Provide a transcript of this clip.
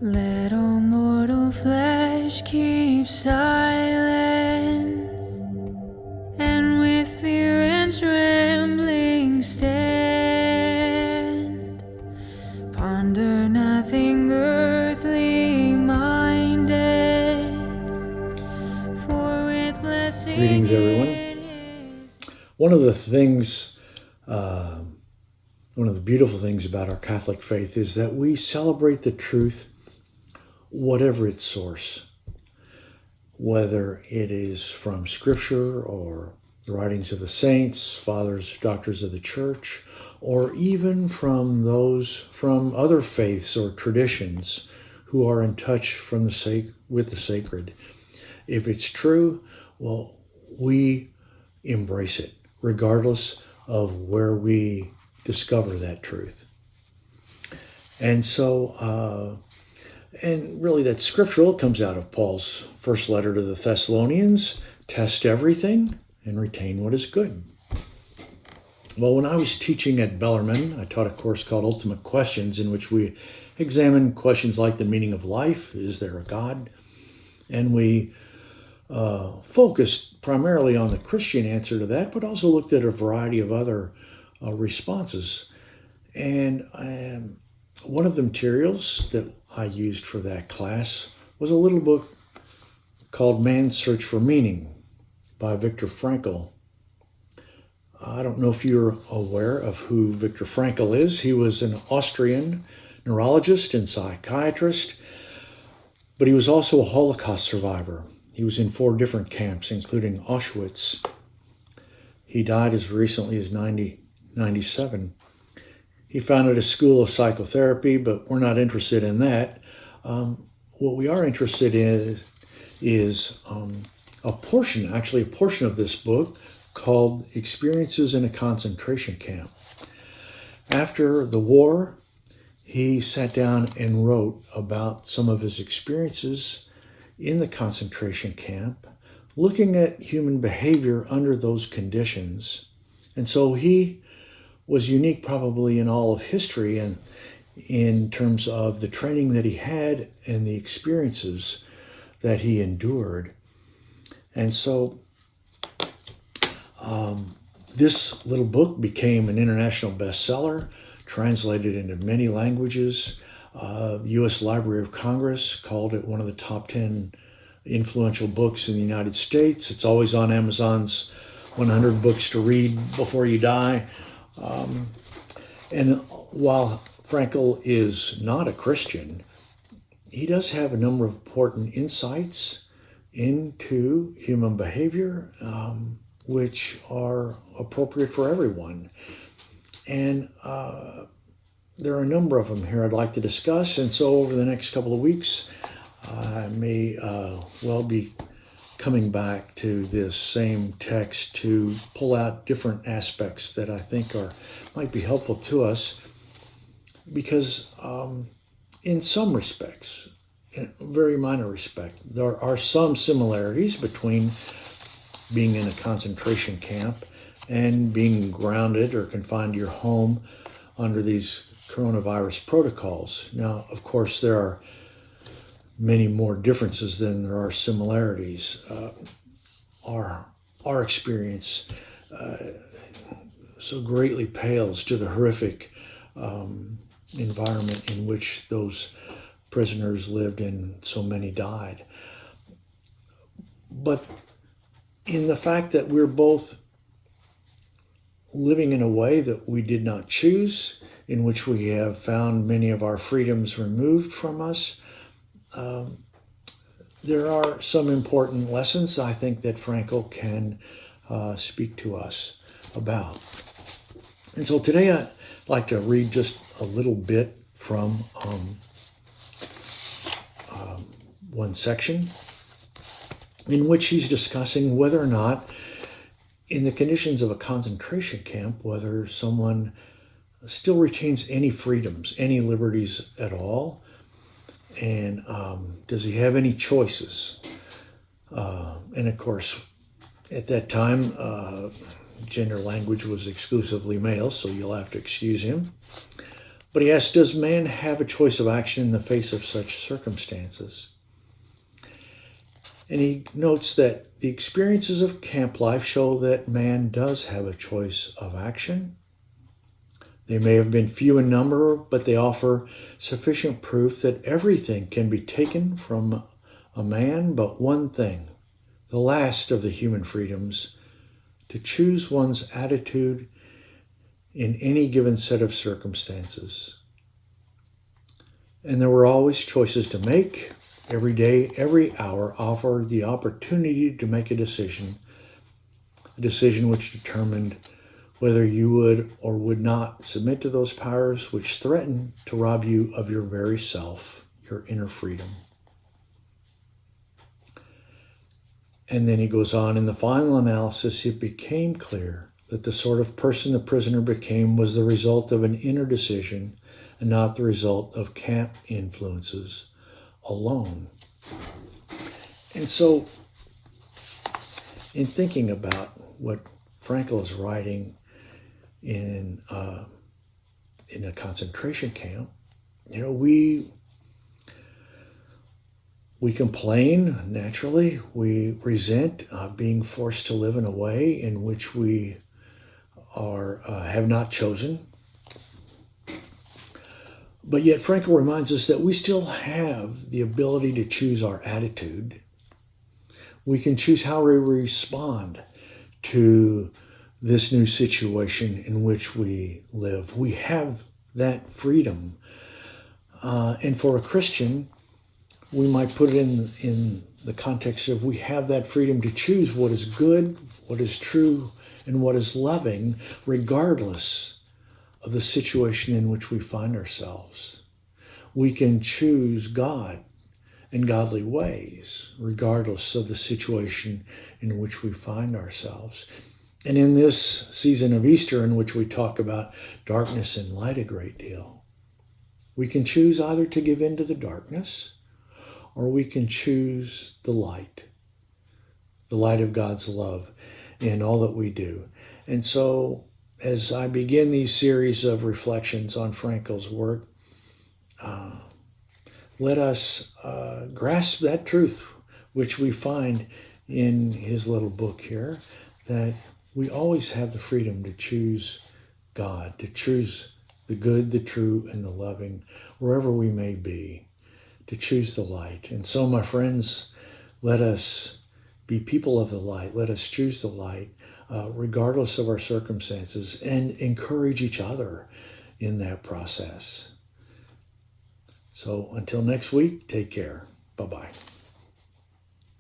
Let all mortal flesh keep silence, and with fear and trembling stand. Ponder nothing earthly minded, for with blessing Greetings, everyone. it is. One of the things, one of the beautiful things about our Catholic faith is that we celebrate the truth, whatever its source, whether it is from Scripture or the writings of the saints, fathers, doctors of the Church, or even from those from other faiths or traditions who are in touch with the sacred. If it's true, well, we embrace it, regardless of where we discover that truth. And so, and really that's scriptural. It comes out of Paul's first letter to the Thessalonians: test everything and retain what is good. Well, when I was teaching at Bellarmine, I taught a course called Ultimate Questions, in which we examined questions like the meaning of life, is there a God? And we focused primarily on the Christian answer to that, but also looked at a variety of other responses. And one of the materials that I used for that class was a little book called Man's Search for Meaning by Victor Frankl. I don't know if you're aware of who Victor Frankl is. He was an Austrian neurologist and psychiatrist, but he was also a Holocaust survivor. He was in 4 different camps, including Auschwitz. He died as recently as 97. He founded a school of psychotherapy, but we're not interested in that. What we are interested in is a portion of this book called Experiences in a Concentration Camp. After the war, he sat down and wrote about some of his experiences in the concentration camp, looking at human behavior under those conditions. And so he was unique probably in all of history, and in terms of the training that he had and the experiences that he endured. And so this little book became an international bestseller, translated into many languages. U.S. Library of Congress called it one of the top 10 influential books in the United States. It's always on Amazon's 100 books to read before you die. And while Frankl is not a Christian, he does have a number of important insights into human behavior, which are appropriate for everyone. And there are a number of them here I'd like to discuss. And so over the next couple of weeks, I may well be coming back to this same text to pull out different aspects that I think might be helpful to us. Because in some respects, in a very minor respect, there are some similarities between being in a concentration camp and being grounded or confined to your home under these coronavirus protocols. Now, of course, there are many more differences than there are similarities. Our experience so greatly pales to the horrific environment in which those prisoners lived and so many died. But in the fact that we're both living in a way that we did not choose, in which we have found many of our freedoms removed from us, there are some important lessons I think that Frankl can speak to us about. And so today I'd like to read just a little bit from one section in which he's discussing whether or not, in the conditions of a concentration camp, whether someone still retains any freedoms, any liberties at all, and does he have any choices? And of course, at that time, gender language was exclusively male, so you'll have to excuse him. But he asks, does man have a choice of action in the face of such circumstances? And he notes that the experiences of camp life show that man does have a choice of action. They may have been few in number, but they offer sufficient proof that everything can be taken from a man but one thing, the last of the human freedoms, to choose one's attitude in any given set of circumstances. And there were always choices to make. Every day, every hour offered the opportunity to make a decision which determined whether you would or would not submit to those powers which threaten to rob you of your very self, your inner freedom. And then he goes on, in the final analysis, it became clear that the sort of person the prisoner became was the result of an inner decision and not the result of camp influences alone. And so, in thinking about what Frankl is writing in a concentration camp, we complain naturally. We resent being forced to live in a way in which we have not chosen. But yet Frankl reminds us that we still have the ability to choose our attitude. We can choose how we respond to this new situation in which we live. We have that freedom. And for a Christian, we might put it in the context of we have that freedom to choose what is good, what is true, and what is loving, regardless of the situation in which we find ourselves. We can choose God and godly ways, regardless of the situation in which we find ourselves. And in this season of Easter, in which we talk about darkness and light a great deal, we can choose either to give in to the darkness, or we can choose the light of God's love in all that we do. And so, as I begin these series of reflections on Frankl's work, let us grasp that truth which we find in his little book here, that we always have the freedom to choose God, to choose the good, the true, and the loving, wherever we may be, to choose the light. And so, my friends, let us be people of the light. Let us choose the light, regardless of our circumstances, and encourage each other in that process. So until next week, take care. Bye-bye.